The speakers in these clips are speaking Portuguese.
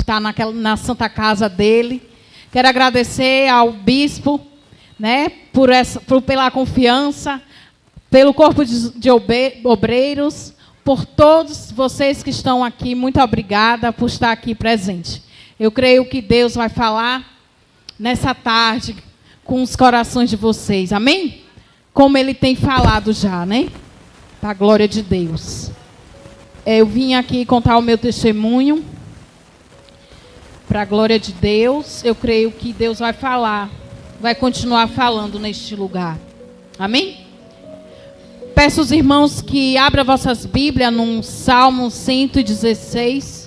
estar na Santa Casa dele. Quero agradecer ao bispo, né, pela confiança, pelo corpo de obreiros, por todos vocês que estão aqui. Muito obrigada por estar aqui presente. Eu creio que Deus vai falar nessa tarde com os corações de vocês. Amém? Como Ele tem falado já, né? Para a glória de Deus. Eu vim aqui contar o meu testemunho. Para a glória de Deus. Eu creio que Deus vai falar. Vai continuar falando neste lugar. Amém? Peço aos irmãos que abram vossas Bíblias no Salmo 116.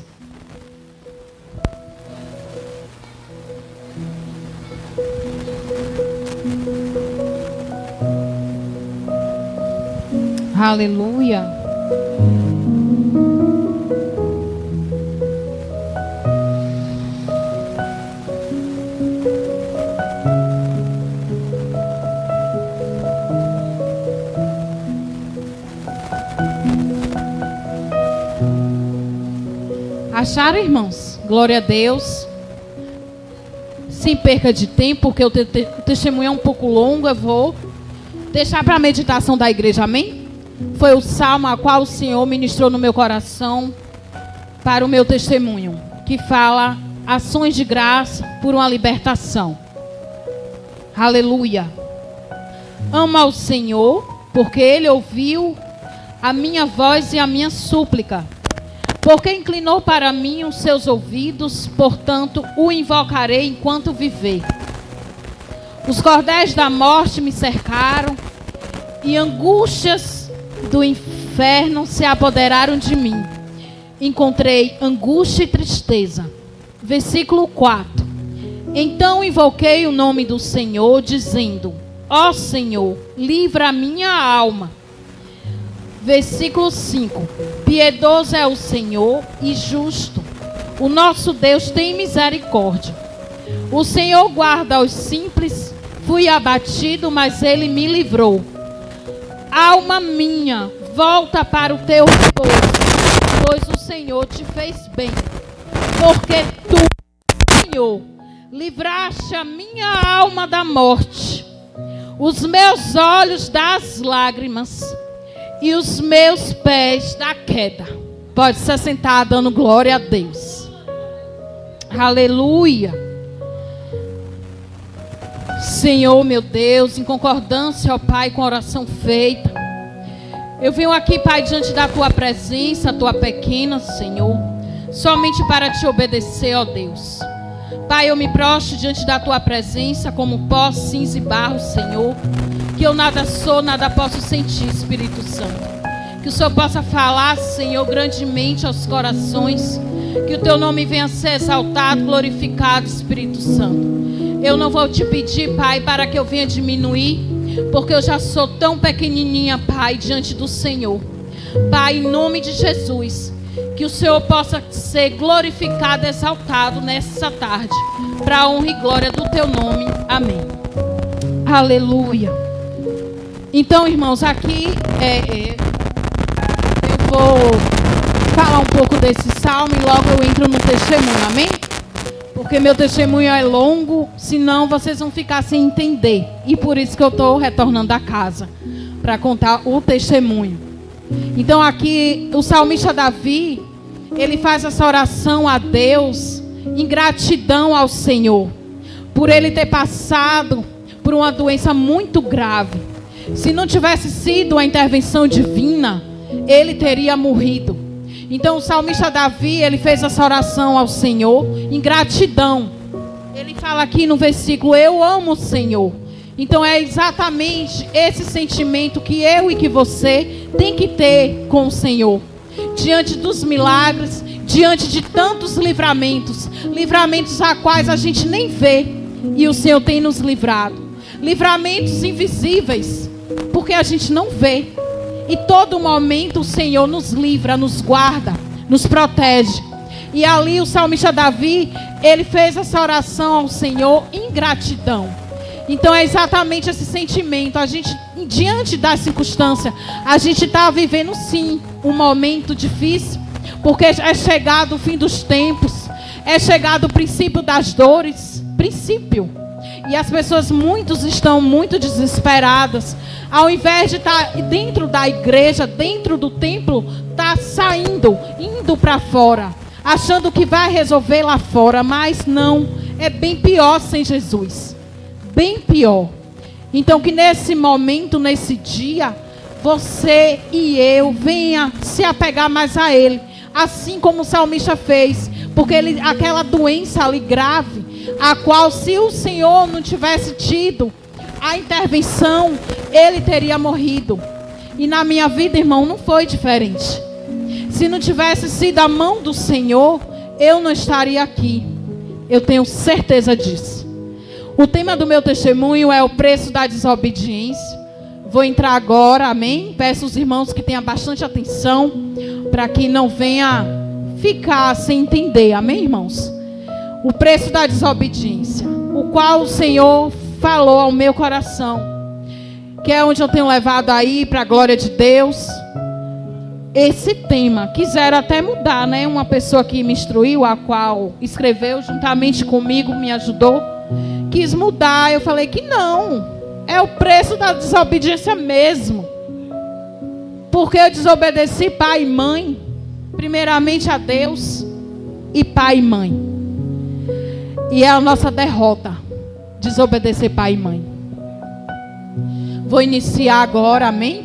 Aleluia. Acharam, irmãos? Glória a Deus. Sem perca de tempo, porque o testemunho é um pouco longo, eu vou deixar para a meditação da igreja, amém? Foi o salmo a qual o Senhor ministrou no meu coração para o meu testemunho, que fala ações de graça por uma libertação. Aleluia. Amo ao Senhor, porque Ele ouviu a minha voz e a minha súplica. Porque inclinou para mim os seus ouvidos, portanto o invocarei enquanto viver. Os cordéis da morte me cercaram e angústias do inferno se apoderaram de mim. Encontrei angústia e tristeza. Versículo 4. Então invoquei o nome do Senhor, dizendo: ó Senhor, livra a minha alma. Versículo 5. Piedoso é o Senhor e justo. O nosso Deus tem misericórdia. O Senhor guarda os simples. Fui abatido, mas Ele me livrou. Alma minha, volta para o teu repouso, pois o Senhor te fez bem. Porque tu, Senhor, livraste a minha alma da morte, os meus olhos das lágrimas e os meus pés da queda. Pode se sentar dando glória a Deus. Aleluia. Senhor, meu Deus, em concordância, ó Pai, com a oração feita, eu venho aqui, Pai, diante da Tua presença, Tua pequena, Senhor, somente para Te obedecer, ó Deus. Pai, eu me prostro diante da Tua presença como pó, cinza e barro, Senhor, que eu nada sou, nada posso sentir, Espírito Santo. Que o Senhor possa falar, Senhor, grandemente aos corações, que o Teu nome venha a ser exaltado, glorificado, Espírito Santo. Eu não vou te pedir, Pai, para que eu venha diminuir, porque eu já sou tão pequenininha, Pai, diante do Senhor. Pai, em nome de Jesus, que o Senhor possa ser glorificado, exaltado nessa tarde, para a honra e glória do Teu nome. Amém. Aleluia. Então, irmãos, aqui eu vou falar um pouco desse salmo e logo eu entro no testemunho, amém? Porque meu testemunho é longo, senão vocês vão ficar sem entender. E por isso que eu estou retornando à casa, para contar o testemunho. Então aqui, o salmista Davi, ele faz essa oração a Deus, em gratidão ao Senhor, por ele ter passado por uma doença muito grave. Se não tivesse sido a intervenção divina, ele teria morrido. Então o salmista Davi, ele fez essa oração ao Senhor em gratidão. Ele fala aqui no versículo: eu amo o Senhor. Então é exatamente esse sentimento que eu e que você tem que ter com o Senhor. Diante dos milagres, diante de tantos livramentos, livramentos a quais a gente nem vê, e o Senhor tem nos livrado. Livramentos invisíveis, porque a gente não vê. E todo momento o Senhor nos livra, nos guarda, nos protege. E ali o salmista Davi, ele fez essa oração ao Senhor em gratidão. Então é exatamente esse sentimento. A gente, diante da circunstância, a gente está vivendo sim um momento difícil, porque é chegado o fim dos tempos. É chegado o princípio das dores, princípio. E as pessoas, muitos estão muito desesperadas. Ao invés de estar dentro da igreja, dentro do templo, está saindo, indo para fora, achando que vai resolver lá fora, mas não, é bem pior sem Jesus. Bem pior. Então que nesse momento, nesse dia, você e eu venha se apegar mais a Ele, assim como o salmista fez, porque aquela doença ali grave, a qual se o Senhor não tivesse tido a intervenção, ele teria morrido. E na minha vida, irmão, não foi diferente. Se não tivesse sido a mão do Senhor, eu não estaria aqui. Eu tenho certeza disso. O tema do meu testemunho é o preço da desobediência. Vou entrar agora, amém? Peço aos irmãos que tenham bastante atenção, para que não venha ficar sem entender, amém, irmãos? O preço da desobediência, o qual o Senhor falou ao meu coração, que é onde eu tenho levado aí para a glória de Deus. Esse tema, quiseram até mudar, né? Uma pessoa que me instruiu, a qual escreveu juntamente comigo, me ajudou, quis mudar. Eu falei que não, é o preço da desobediência mesmo, porque eu desobedeci pai e mãe, primeiramente a Deus, e pai e mãe. E é a nossa derrota, desobedecer pai e mãe. Vou iniciar agora, amém?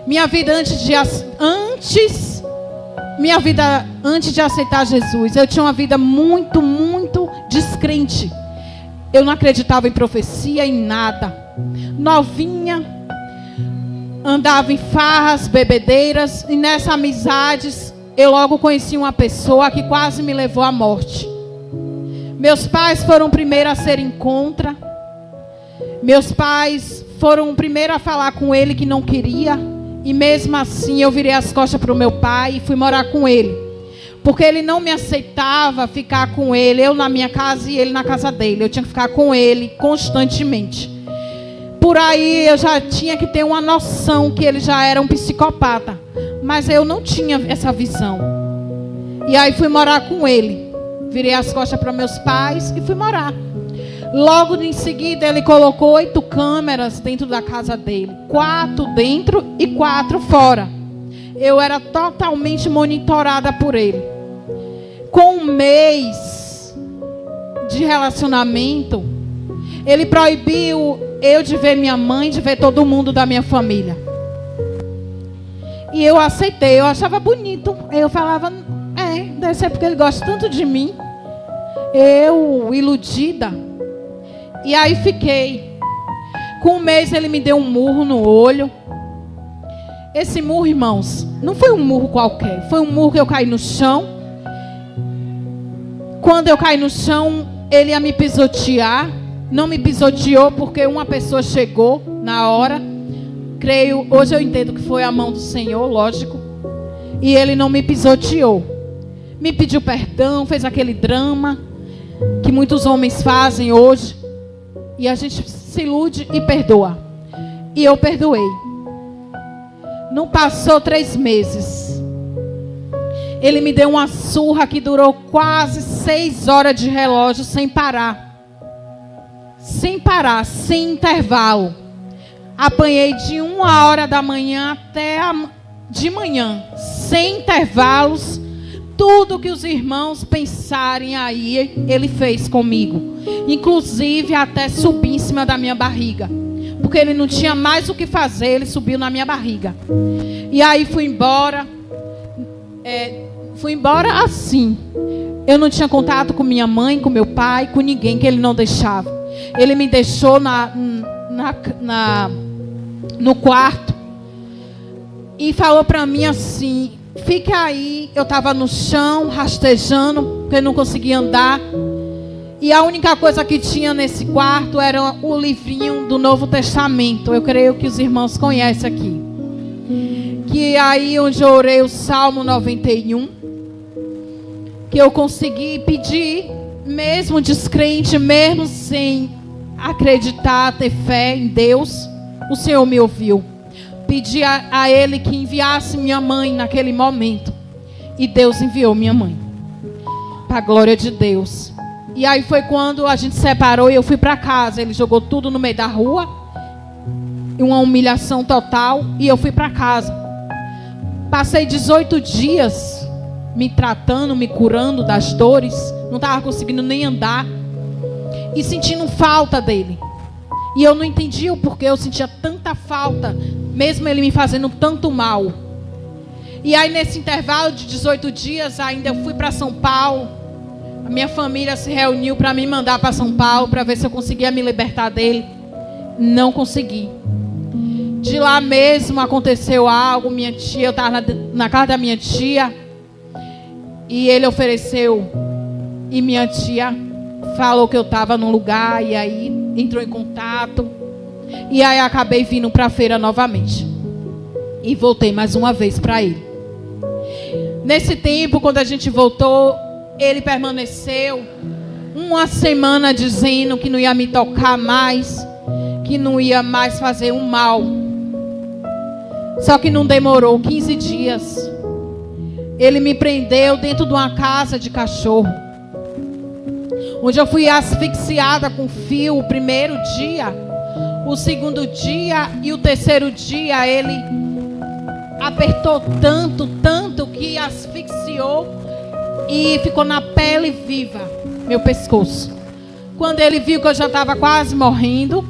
Minha vida antes de aceitar Jesus, eu tinha uma vida muito, muito descrente. Eu não acreditava em profecia, em nada. Novinha, andava em farras, bebedeiras, e nessas amizades eu logo conheci uma pessoa que quase me levou à morte. Meus pais foram os primeiros a serem contra. Meus pais foram os primeiros a falar com ele que não queria. E mesmo assim eu virei as costas para o meu pai e fui morar com ele. Porque ele não me aceitava ficar com ele. Eu na minha casa e ele na casa dele. Eu tinha que ficar com ele constantemente. Por aí eu já tinha que ter uma noção que ele já era um psicopata. Mas eu não tinha essa visão. E aí fui morar com ele. Virei as costas para meus pais e fui morar. Logo em seguida ele colocou 8 câmeras dentro da casa dele. 4 dentro e 4 fora. Eu era totalmente monitorada por ele. Com 1 mês de relacionamento, ele proibiu eu de ver minha mãe, de ver todo mundo da minha família. E eu aceitei, eu achava bonito. Eu falava, deve ser porque ele gosta tanto de mim. Eu, iludida. E aí fiquei. Com 1 mês ele me deu um murro no olho. Esse murro, irmãos, não foi um murro qualquer. Foi um murro que eu caí no chão. Quando eu caí no chão, ele ia me pisotear. Não me pisoteou porque uma pessoa chegou na hora. Creio, hoje eu entendo que foi a mão do Senhor, lógico. E ele não me pisoteou. Me pediu perdão, fez aquele drama que muitos homens fazem hoje. E a gente se ilude e perdoa. E eu perdoei. Não passou 3 meses. Ele me deu uma surra que durou quase 6 horas de relógio sem parar. Sem parar, sem intervalo. Apanhei de 1 hora da manhã até de manhã. Sem intervalos. Tudo que os irmãos pensarem aí, ele fez comigo. Inclusive até subir em cima da minha barriga. Porque ele não tinha mais o que fazer, ele subiu na minha barriga. E aí fui embora. Fui embora assim. Eu não tinha contato com minha mãe, com meu pai, com ninguém, que ele não deixava. Ele me deixou no quarto. E falou para mim assim: fica aí. Eu estava no chão, rastejando, porque eu não conseguia andar. E a única coisa que tinha nesse quarto era o livrinho do Novo Testamento. Eu creio que os irmãos conhecem aqui. Que aí onde eu orei o Salmo 91. Que eu consegui pedir, mesmo descrente, mesmo sem acreditar, ter fé em Deus. O Senhor me ouviu. Pedi a Ele que enviasse minha mãe naquele momento. E Deus enviou minha mãe. para a glória de Deus. E aí foi quando a gente separou e eu fui para casa. Ele jogou tudo no meio da rua, uma humilhação total, e eu fui para casa. Passei 18 dias me tratando, me curando das dores, não estava conseguindo nem andar e sentindo falta dele. E eu não entendia o porquê eu sentia tanta falta, mesmo ele me fazendo tanto mal. E aí nesse intervalo de 18 dias ainda eu fui para São Paulo. A minha família se reuniu para me mandar para São Paulo para ver se eu conseguia me libertar dele. Não consegui. De lá mesmo aconteceu algo. Minha tia, eu estava na casa da minha tia e ele ofereceu, e minha tia falou que eu estava num lugar, e aí entrou em contato, e aí acabei vindo para a feira novamente e voltei mais uma vez para ele. Nesse tempo, quando a gente voltou, ele permaneceu uma semana dizendo que não ia me tocar mais, que não ia mais fazer um mal. Só que não demorou 15 dias. Ele me prendeu dentro de uma casa de cachorro, onde eu fui asfixiada com fio o primeiro dia, o segundo dia e o terceiro dia. Ele apertou tanto, tanto, que asfixiou e ficou na pele viva, meu pescoço. Quando ele viu que eu já estava quase morrendo,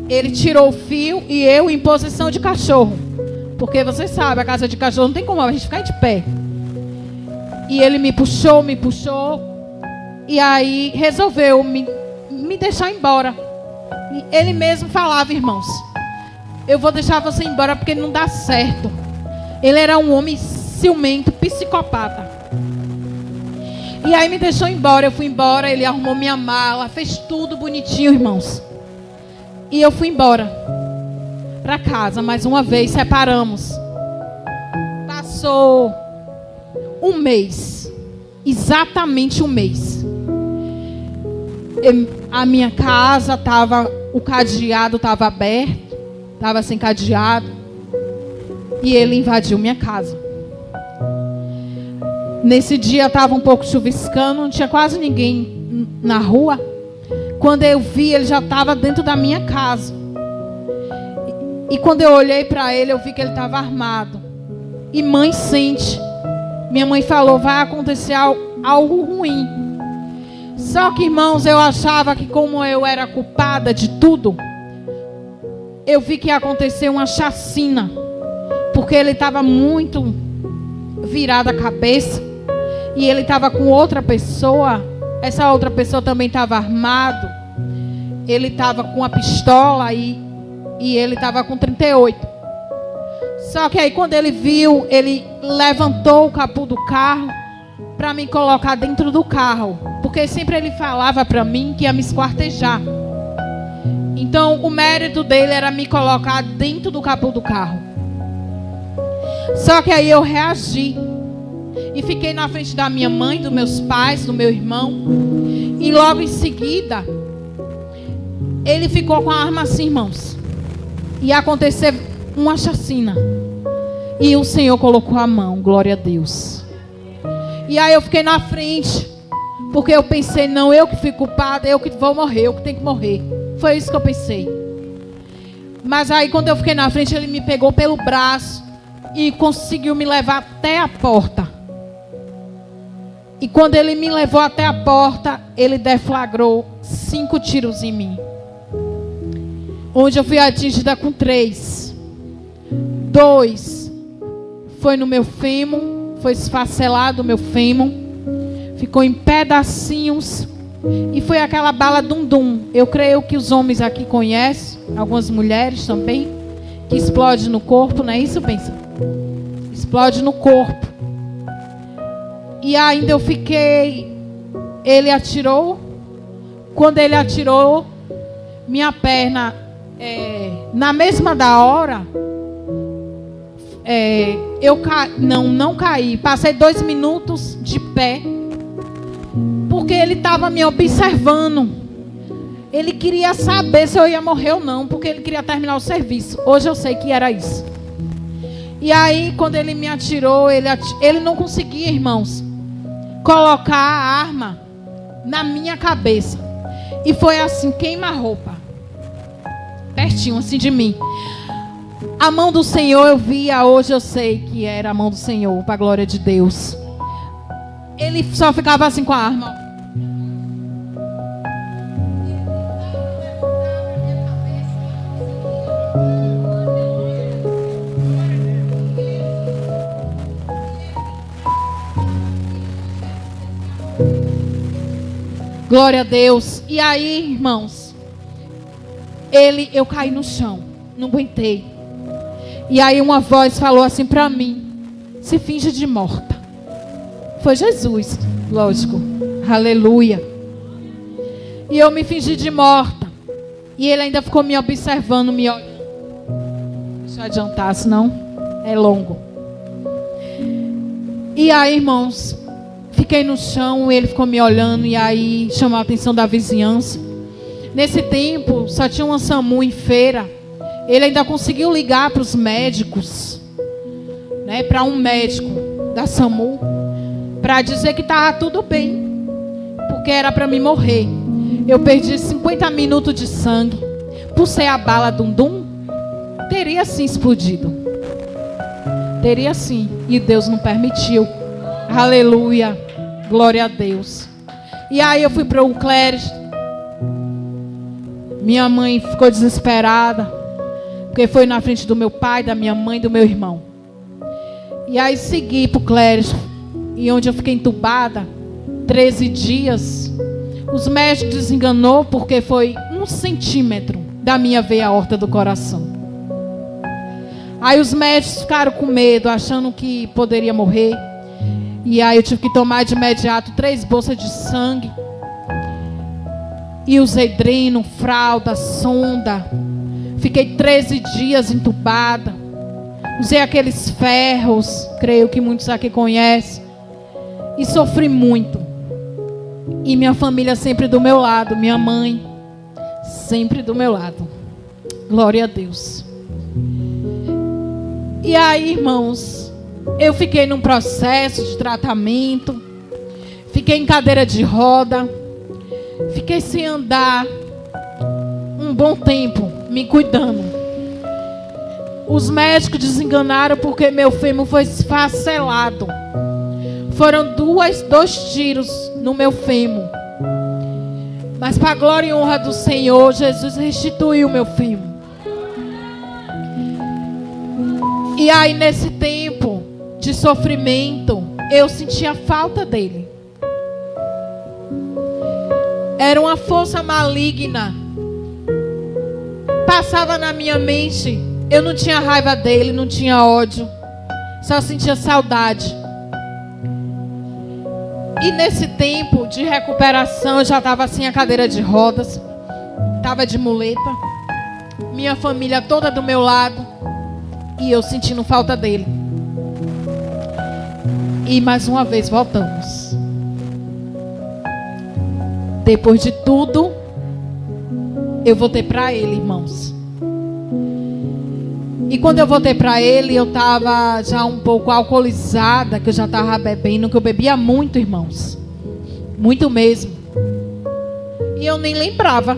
ele tirou o fio e eu em posição de cachorro. Porque você sabe, a casa de cachorro não tem como a gente ficar de pé. E ele me puxou, e aí resolveu me deixar embora. E ele mesmo falava: irmãos, eu vou deixar você embora porque não dá certo. Ele era um homem ciumento, psicopata. E aí me deixou embora, eu fui embora, ele arrumou minha mala, fez tudo bonitinho, irmãos. E eu fui embora para casa, mais uma vez, separamos. Passou um mês, exatamente um mês. A minha casa estava, o cadeado estava aberto, estava sem cadeado, e ele invadiu minha casa. Nesse dia estava um pouco chuviscando, não tinha quase ninguém na rua. Quando eu vi, ele já estava dentro da minha casa. E quando eu olhei para ele, eu vi que ele estava armado. E mãe sente. Minha mãe falou: vai acontecer algo ruim. Só que, irmãos, eu achava que como eu era culpada de tudo, eu vi que ia acontecer uma chacina. Porque ele estava muito virado a cabeça. E ele estava com outra pessoa. Essa outra pessoa também estava armado. Ele estava com a pistola e ele estava com 38. Só que aí quando ele viu, ele levantou o capô do carro para me colocar dentro do carro. Porque sempre ele falava para mim que ia me esquartejar. Então o mérito dele era me colocar dentro do capô do carro. Só que aí eu reagi. E fiquei na frente da minha mãe, dos meus pais, do meu irmão. E logo em seguida, ele ficou com a arma assim, irmãos. E aconteceu uma chacina. E o Senhor colocou a mão, glória a Deus. E aí eu fiquei na frente. Porque eu pensei: não, eu que fui culpada, eu que vou morrer, eu que tenho que morrer. Foi isso que eu pensei. Mas aí quando eu fiquei na frente, ele me pegou pelo braço e conseguiu me levar até a porta. E quando ele me levou até a porta, ele deflagrou 5 tiros em mim. Onde eu fui atingida com 3. 2 foi no meu fêmur, foi esfacelado o meu fêmur, ficou em pedacinhos. E foi aquela bala dum-dum. Eu creio que os homens aqui conhecem, algumas mulheres também, que explode no corpo, não é isso, pensa? Explode no corpo. E ainda eu fiquei. Ele atirou. Quando ele atirou, minha perna, na mesma da hora, eu não caí. Passei 2 minutos de pé, porque ele estava me observando. Ele queria saber se eu ia morrer ou não, porque ele queria terminar o serviço. Hoje eu sei que era isso. E aí, quando ele me atirou, ele não conseguia, irmãos, colocar a arma na minha cabeça. E foi assim, queima-roupa. Pertinho assim de mim. A mão do Senhor eu via, hoje eu sei que era a mão do Senhor, para a glória de Deus. Ele só ficava assim com a arma. Glória a Deus. E aí, irmãos, eu caí no chão, não aguentei. E aí uma voz falou assim para mim: se finge de morta. Foi Jesus, lógico. Aleluia. E eu me fingi de morta. E ele ainda ficou me observando, me olhando. Deixa eu adiantar, senão é longo. E aí, irmãos, fiquei no chão, ele ficou me olhando. E aí chamou a atenção da vizinhança. Nesse tempo, só tinha uma SAMU em Feira. Ele ainda conseguiu ligar para os médicos, né, para um médico da SAMU, para dizer que estava tudo bem, porque era para mim morrer. Eu perdi 50 minutos de sangue. Por ser a bala Dum-Dum, teria sim explodido. Teria sim. E Deus não permitiu. Aleluia. Glória a Deus. E aí eu fui para o Cléris. Minha mãe ficou desesperada, porque foi na frente do meu pai, da minha mãe e do meu irmão. E aí segui para o Cléris, e onde eu fiquei entubada 13 dias. Os médicos desenganou porque foi 1 centímetro da minha veia aorta do coração. Aí os médicos ficaram com medo, achando que poderia morrer. E aí eu tive que tomar de imediato 3 bolsas de sangue. E usei dreno, fralda, sonda. Fiquei 13 dias entubada. Usei aqueles ferros, creio que muitos aqui conhecem. E sofri muito. E minha família sempre do meu lado. Minha mãe sempre do meu lado. Glória a Deus. E aí, irmãos, eu fiquei num processo de tratamento. Fiquei em cadeira de roda. Fiquei sem andar um bom tempo, me cuidando. Os médicos desenganaram porque meu fêmur foi esfacelado. Foram 2 tiros no meu fêmur. Mas para a glória e honra do Senhor, Jesus restituiu meu fêmur. E aí nesse tempo de sofrimento, eu sentia falta dele. Era uma força maligna. Passava na minha mente. Eu não tinha raiva dele, não tinha ódio. Só sentia saudade. E nesse tempo de recuperação, eu já estava sem a cadeira de rodas. Estava de muleta. Minha família toda do meu lado. E eu sentindo falta dele. E mais uma vez voltamos. Depois de tudo, eu voltei para ele, irmãos. E quando eu voltei para ele, eu estava já um pouco alcoolizada, que eu já estava bebendo, que eu bebia muito, irmãos. Muito mesmo. E eu nem lembrava.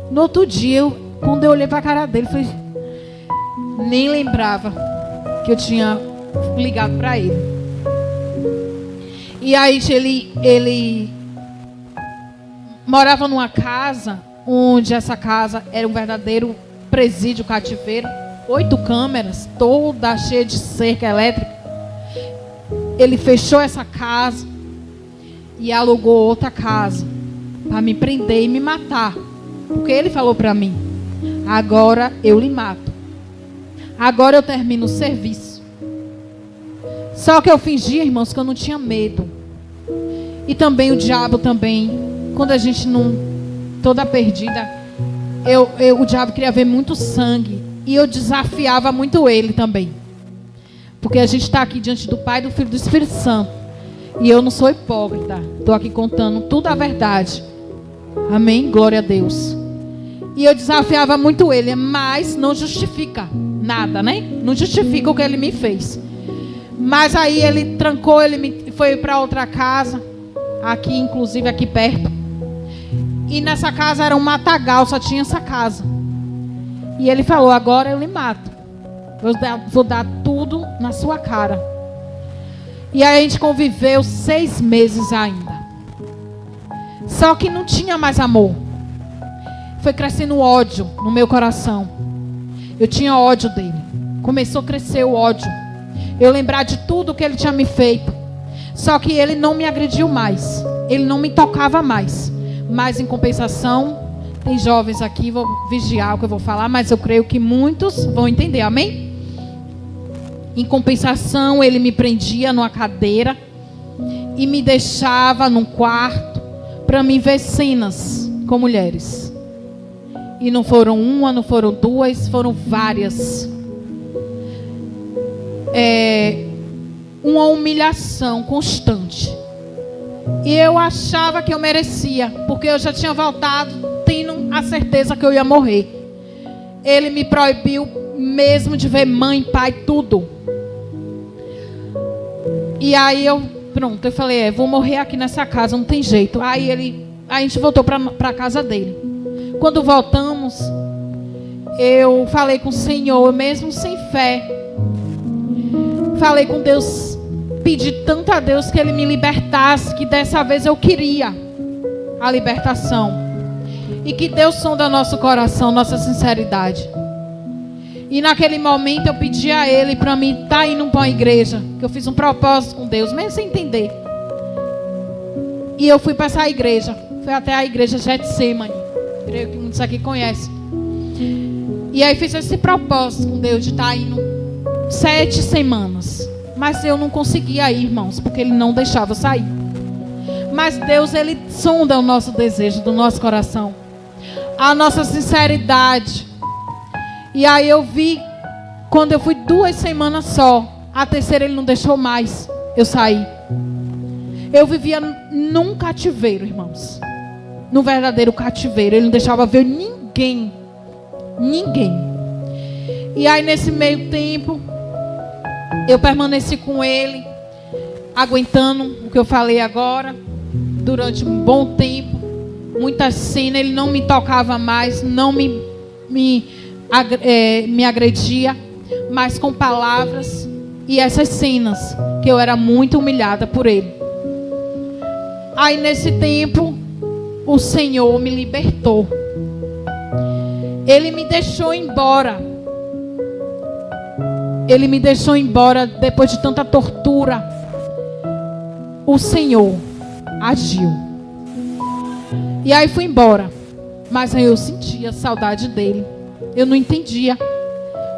No outro dia, quando eu olhei para a cara dele, nem lembrava que eu tinha ligado para ele. E aí ele morava numa casa, onde essa casa era um verdadeiro presídio, cativeiro. 8 câmeras, toda cheia de cerca elétrica. Ele fechou essa casa e alugou outra casa para me prender e me matar. Porque ele falou para mim: agora eu lhe mato. Agora eu termino o serviço. Só que eu fingia, irmãos, que eu não tinha medo. E também o diabo também, quando a gente não, toda perdida, o diabo queria ver muito sangue. E eu desafiava muito ele também. Porque a gente está aqui diante do Pai, do Filho e do Espírito Santo. E eu não sou hipócrita. Estou aqui contando tudo a verdade. Amém? Glória a Deus. E eu desafiava muito ele. Mas não justifica nada, né? Não justifica o que ele me fez. Mas aí ele trancou, ele foi para outra casa. aqui, inclusive aqui perto. E nessa casa era um matagal, só tinha essa casa. E ele falou: agora eu lhe mato. Vou dar tudo na sua cara. E aí a gente conviveu 6 meses ainda. Só que não tinha mais amor. Foi crescendo ódio no meu coração. Eu tinha ódio dele. Começou a crescer o ódio. Eu lembrar de tudo que ele tinha me feito. Só que ele não me agrediu mais. Ele não me tocava mais. Mas em compensação, tem jovens aqui, vou vigiar o que eu vou falar, mas eu creio que muitos vão entender, amém? Em compensação, ele me prendia numa cadeira e me deixava num quarto para me ver cenas com mulheres. E não foram uma, não foram duas, foram várias. Uma humilhação constante. E eu achava que eu merecia, porque eu já tinha voltado tendo a certeza que eu ia morrer. Ele me proibiu mesmo de ver mãe, pai, tudo. E aí eu falei, vou morrer aqui nessa casa, não tem jeito. Aí a gente voltou para a casa dele. Quando voltamos, eu falei com o Senhor, mesmo sem fé. Falei com Deus, pedi tanto a Deus que Ele me libertasse, que dessa vez eu queria a libertação. E que Deus sonda nosso coração, nossa sinceridade. E naquele momento eu pedi a Ele para mim estar indo para uma igreja, que eu fiz um propósito com Deus, mesmo sem entender. E eu fui para essa igreja, fui até a igreja Getsemane, creio que muitos aqui conhecem. E aí fiz esse propósito com Deus de estar indo 7 semanas. Mas eu não conseguia ir, irmãos, porque Ele não deixava eu sair. Mas Deus, Ele sonda o nosso desejo do nosso coração, a nossa sinceridade. E aí eu vi, quando eu fui 2 semanas só, a terceira Ele não deixou mais eu sair. Eu vivia num cativeiro, irmãos, num verdadeiro cativeiro. Ele não deixava ver ninguém. E aí nesse meio tempo, eu permaneci com ele, aguentando o que eu falei agora, durante um bom tempo. Muitas cenas, ele não me tocava mais, não me agredia, mas com palavras. E essas cenas, que eu era muito humilhada por ele. Aí nesse tempo, o Senhor me libertou. Ele me deixou embora. Ele me deixou embora depois de tanta tortura. O Senhor agiu. E aí fui embora. Mas aí eu sentia saudade dele. Eu não entendia.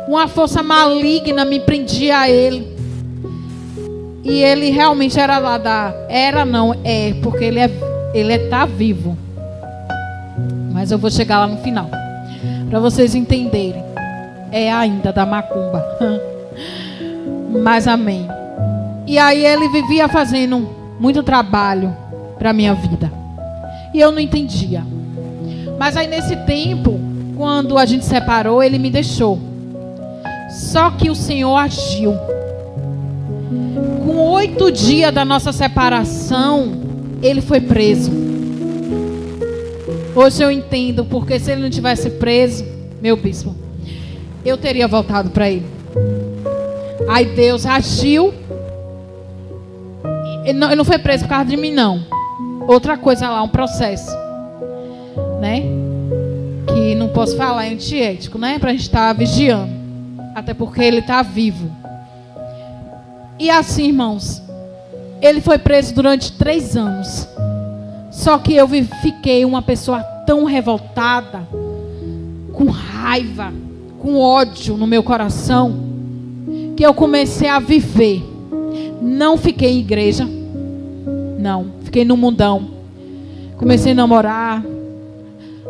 Uma força maligna me prendia a ele. E ele realmente era lá porque ele está vivo. Mas eu vou chegar lá no final, para vocês entenderem. É ainda da macumba. Mas amém. E aí ele vivia fazendo muito trabalho para minha vida. E eu não entendia. Mas aí nesse tempo, quando a gente separou, ele me deixou. Só que o Senhor agiu. Com 8 dias da nossa separação, ele foi preso. Hoje eu entendo, porque se ele não tivesse preso, meu bispo, eu teria voltado para ele. Aí Deus agiu. Ele não foi preso por causa de mim, não. Outra coisa lá, um processo, né? Que não posso falar, é antiético, né? Pra gente estar vigiando. Até porque ele está vivo. E assim, irmãos, ele foi preso durante 3 anos. Só que eu fiquei uma pessoa tão revoltada, com raiva, com ódio no meu coração, que eu comecei a viver. Não fiquei em igreja. Não, fiquei no mundão. Comecei a namorar.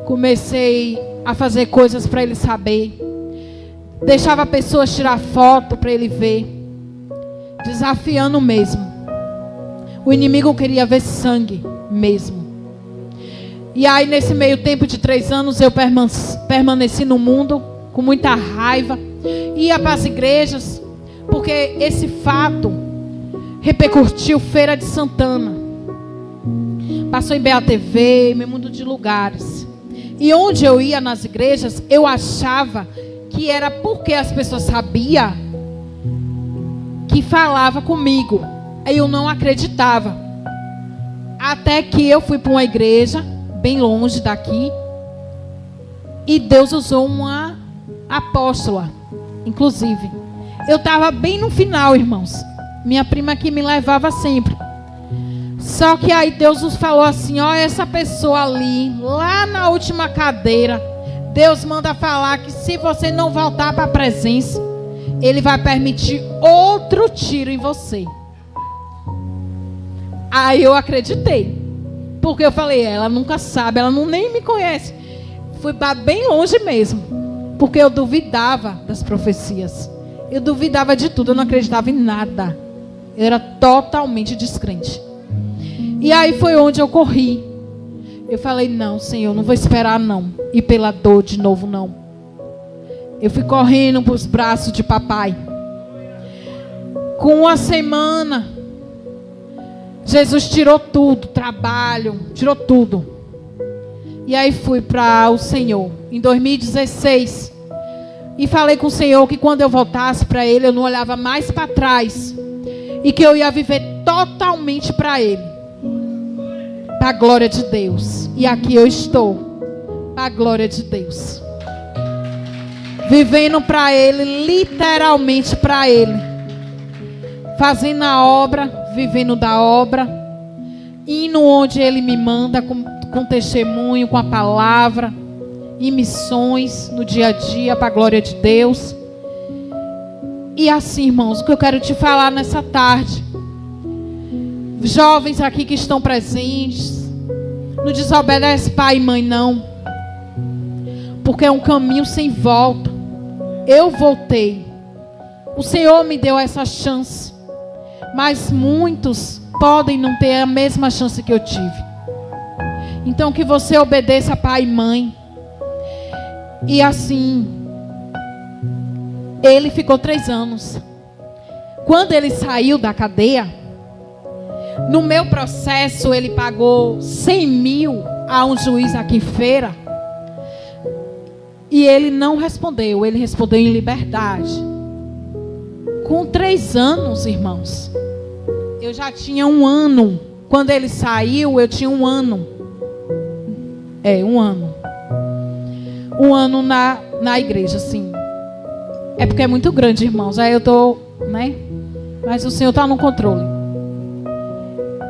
Comecei a fazer coisas para ele saber. Deixava pessoas tirar foto para ele ver. Desafiando mesmo. O inimigo queria ver sangue mesmo. E aí nesse meio tempo de 3 anos eu permaneci no mundo com muita raiva. Ia para as igrejas, porque esse fato repercutiu Feira de Santana. Passou em BATV, em mundo de lugares. E onde eu ia nas igrejas, eu achava que era porque as pessoas sabiam que falava comigo. Aí eu não acreditava. Até que eu fui para uma igreja, bem longe daqui. E Deus usou uma apóstola, inclusive. Eu estava bem no final, irmãos. Minha prima que me levava sempre. Só que aí Deus nos falou assim, ó, essa pessoa ali, lá na última cadeira, Deus manda falar que se você não voltar para a presença, Ele vai permitir outro tiro em você. Aí eu acreditei. Porque eu falei, ela nunca sabe, ela nem me conhece. Fui bem longe mesmo. Porque eu duvidava das profecias. Eu duvidava de tudo, eu não acreditava em nada. Eu era totalmente descrente. E aí foi onde eu corri. Eu falei, não, Senhor, não vou esperar não. E pela dor de novo, não. Eu fui correndo para os braços de papai. Com uma semana, Jesus tirou tudo, trabalho, tirou tudo. E aí fui para o Senhor, em 2016. E falei com o Senhor que quando eu voltasse para Ele, eu não olhava mais para trás. E que eu ia viver totalmente para Ele. Para a glória de Deus. E aqui eu estou. Para a glória de Deus. Vivendo para Ele, literalmente para Ele. Fazendo a obra, vivendo da obra. Indo onde Ele me manda, com testemunho, com a palavra. Em missões, no dia a dia, para a glória de Deus. E assim, irmãos, o que eu quero te falar nessa tarde. Jovens aqui que estão presentes, não desobedece pai e mãe, não. Porque é um caminho sem volta. Eu voltei. O Senhor me deu essa chance. Mas muitos podem não ter a mesma chance que eu tive. Então que você obedeça pai e mãe. E assim, ele ficou 3 anos. Quando ele saiu da cadeia, no meu processo ele pagou 100 mil a um juiz aqui em Feira. E ele não respondeu, ele respondeu em liberdade. Com 3 anos, irmãos, eu já tinha 1 ano. Quando ele saiu, eu tinha 1 ano. 1 ano. 1 ano na igreja, assim. É porque é muito grande, irmãos. Aí eu tô, né? Mas o Senhor está no controle.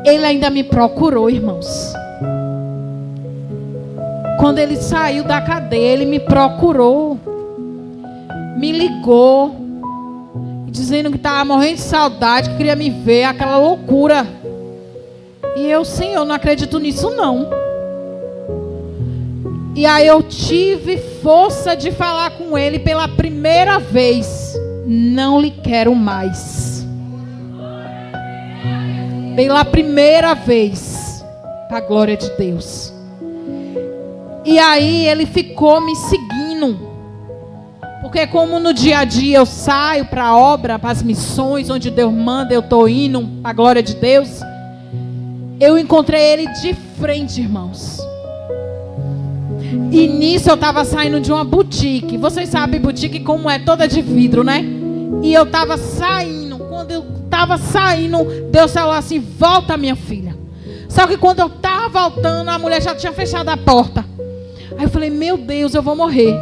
Ele ainda me procurou, irmãos. Quando ele saiu da cadeia, ele me procurou. Me ligou. Dizendo que estava morrendo de saudade, que queria me ver, aquela loucura. E eu, Senhor, não acredito nisso não. E aí eu tive força de falar com ele pela primeira vez. Não lhe quero mais. Pela primeira vez. Para a glória de Deus. E aí ele ficou me seguindo. Porque como no dia a dia eu saio para a obra, para as missões, onde Deus manda, eu estou indo para a glória de Deus. Eu encontrei ele de frente, irmãos. E nisso eu estava saindo de uma boutique. Vocês sabem boutique como é, toda de vidro, né? E eu estava saindo. Quando eu estava saindo, Deus falou assim, volta minha filha. Só que quando eu estava voltando, a mulher já tinha fechado a porta. Aí eu falei, meu Deus, eu vou morrer.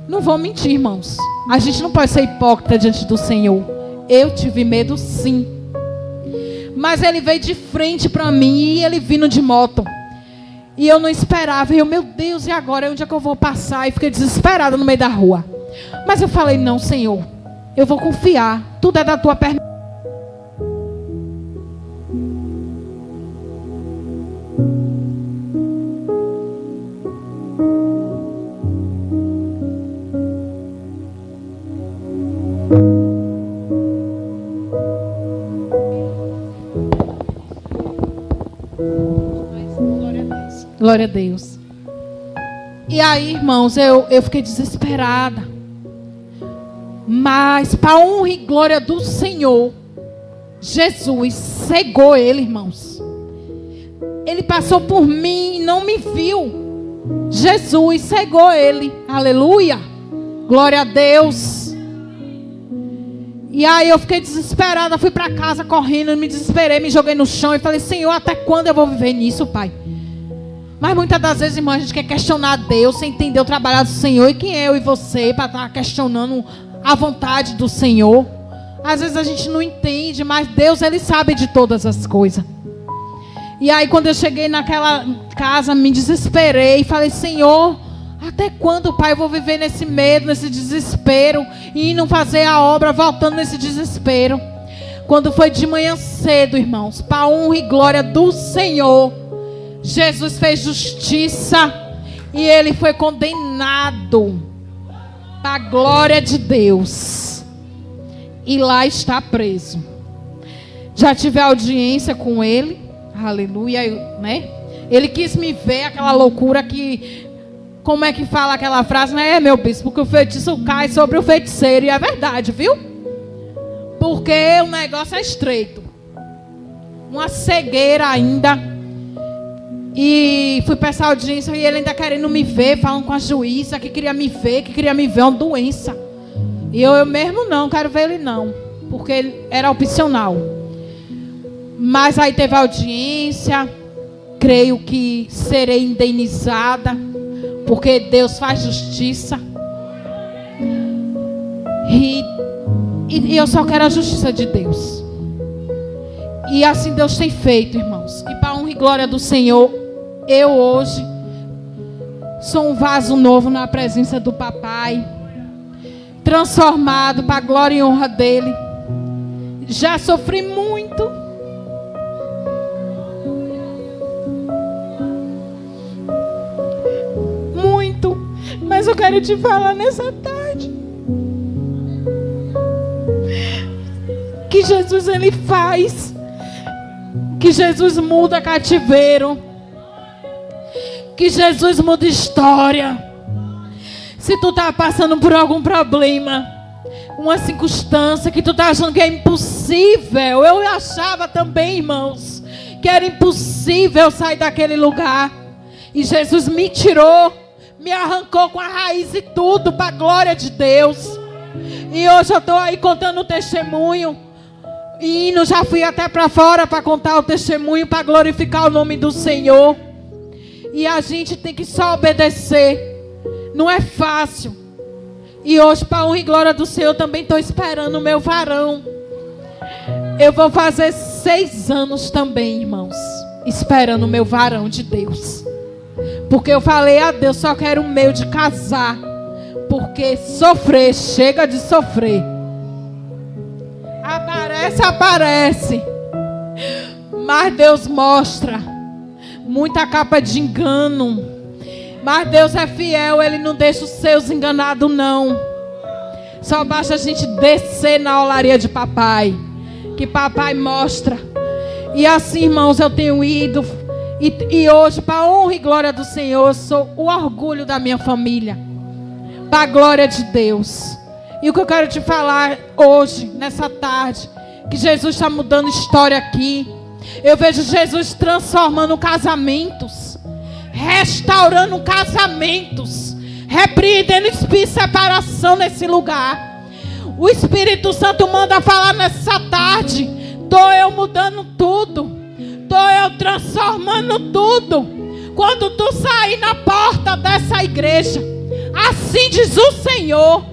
Não vou mentir, irmãos. A gente não pode ser hipócrita diante do Senhor. Eu tive medo sim. Mas ele veio de frente para mim e ele vindo de moto. E eu não esperava. E eu, meu Deus, e agora? Onde é que eu vou passar? E fiquei desesperada no meio da rua. Mas eu falei, não, Senhor. Eu vou confiar. Tudo é da tua perna. Glória a Deus. E aí, irmãos, eu fiquei desesperada. Mas, para a honra e glória do Senhor, Jesus cegou ele, irmãos. Ele passou por mim e não me viu. Jesus cegou ele. Aleluia. Glória a Deus. E aí eu fiquei desesperada. Fui para casa correndo, me desesperei, me joguei no chão e falei: Senhor, até quando eu vou viver nisso, Pai? Mas muitas das vezes, irmã, a gente quer questionar Deus sem entender o trabalho do Senhor. E quem é eu e você para estar questionando a vontade do Senhor? Às vezes a gente não entende, mas Deus, Ele sabe de todas as coisas. E aí quando eu cheguei naquela casa, me desesperei e falei: Senhor, até quando, Pai, eu vou viver nesse medo, nesse desespero, e não fazer a obra, voltando nesse desespero? Quando foi de manhã cedo, irmãos, para a honra e glória do Senhor, Jesus fez justiça e Ele foi condenado para a glória de Deus. E lá está preso. Já tive audiência com ele. Aleluia, né? Ele quis me ver, aquela loucura que... Como é que fala aquela frase, né? Meu bispo, que o feitiço cai sobre o feiticeiro. E é verdade, viu? Porque o negócio é estreito. Uma cegueira ainda. E fui para essa audiência e ele ainda querendo me ver, falando com a juíza que queria me ver, uma doença. E eu mesmo não quero ver ele não, porque ele era opcional. Mas aí teve audiência, creio que serei indenizada, porque Deus faz justiça. E eu só quero a justiça de Deus. E assim Deus tem feito, irmãos. E para a honra e glória do Senhor, eu hoje sou um vaso novo na presença do Papai, transformado para a glória e honra dele. Já sofri muito. Muito. Mas eu quero te falar nessa tarde que Jesus, Ele faz. Que Jesus muda cativeiro. Que Jesus muda história. Se tu está passando por algum problema, uma circunstância que tu está achando que é impossível. Eu achava também, irmãos, que era impossível sair daquele lugar. E Jesus me tirou, me arrancou com a raiz e tudo, para a glória de Deus. E hoje eu estou aí contando o testemunho. E já fui até para fora para contar o testemunho, para glorificar o nome do Senhor. E a gente tem que só obedecer. Não é fácil. E hoje, para a honra e glória do Senhor, também estou esperando o meu varão. Eu vou fazer 6 anos também, irmãos, esperando o meu varão de Deus. Porque eu falei a Deus, só quero um meio de casar. Porque sofrer, chega de sofrer. Aparece. Mas Deus mostra muita capa de engano. Mas Deus é fiel, Ele não deixa os seus enganados não. Só basta a gente descer na olaria de papai, que papai mostra. E assim, irmãos, eu tenho ido. E hoje, para a honra e glória do Senhor, eu sou o orgulho da minha família, para a glória de Deus. E o que eu quero te falar hoje, nessa tarde, que Jesus está mudando história aqui. Eu vejo Jesus transformando casamentos, restaurando casamentos, repreendendo espírito de separação nesse lugar. O Espírito Santo manda falar nessa tarde. Estou eu mudando tudo, estou eu transformando tudo. Quando tu sair na porta dessa igreja, assim diz o Senhor,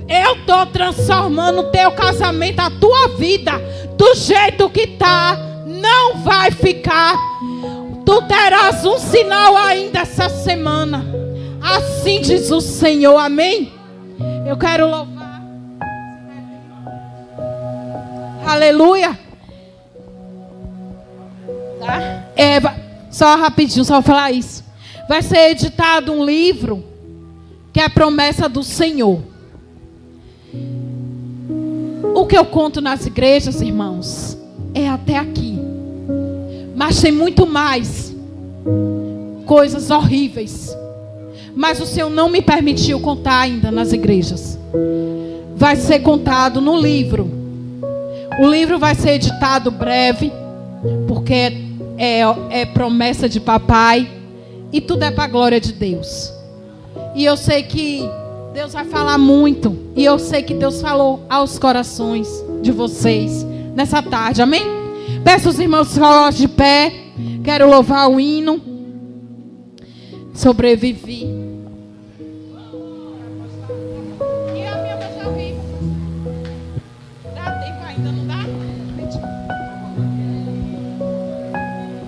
eu estou transformando o teu casamento, a tua vida, do jeito que está. Não vai ficar. Tu terás um sinal ainda essa semana. Assim diz o Senhor, amém? Eu quero louvar. Aleluia. Tá? Só rapidinho, só vou falar isso. Vai ser editado um livro que é a promessa do Senhor. O que eu conto nas igrejas, irmãos, é até aqui. Mas tem muito mais coisas horríveis. Mas o Senhor não me permitiu contar ainda nas igrejas. Vai ser contado no livro. O livro vai ser editado breve, porque é promessa de papai. E tudo é para a glória de Deus. E eu sei que Deus vai falar muito. E eu sei que Deus falou aos corações de vocês nessa tarde, amém? Peço os irmãos que coloquem de pé. Quero louvar o hino. Sobrevivi. E a minha vez já vi. Dá tempo ainda, não dá?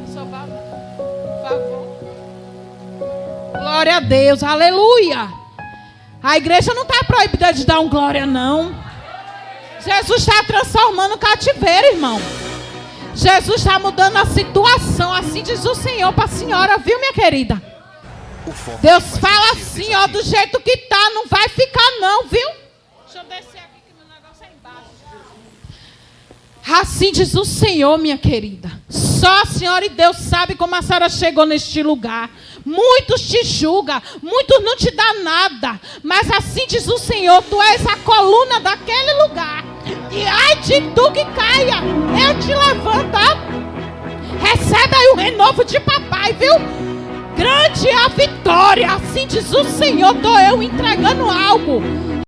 Por favor. Glória a Deus, aleluia. A igreja não está proibida de dar um glória, não. Jesus está transformando o cativeiro, irmão. Jesus está mudando a situação. Assim diz o Senhor para a senhora, viu, minha querida? Deus fala assim, ó, do jeito que tá, não vai ficar não, viu? Deixa eu descer aqui que meu negócio é embaixo. Assim diz o Senhor, minha querida. Só a senhora e Deus sabe como a senhora chegou neste lugar. Muitos te julgam, muitos não te dão nada. Mas assim diz o Senhor, tu és a coluna daquele lugar. E ai de tu que caia, eu te levanto, ó. Recebe aí o renovo de papai, viu? Grande é a vitória, assim diz o Senhor. Estou eu entregando algo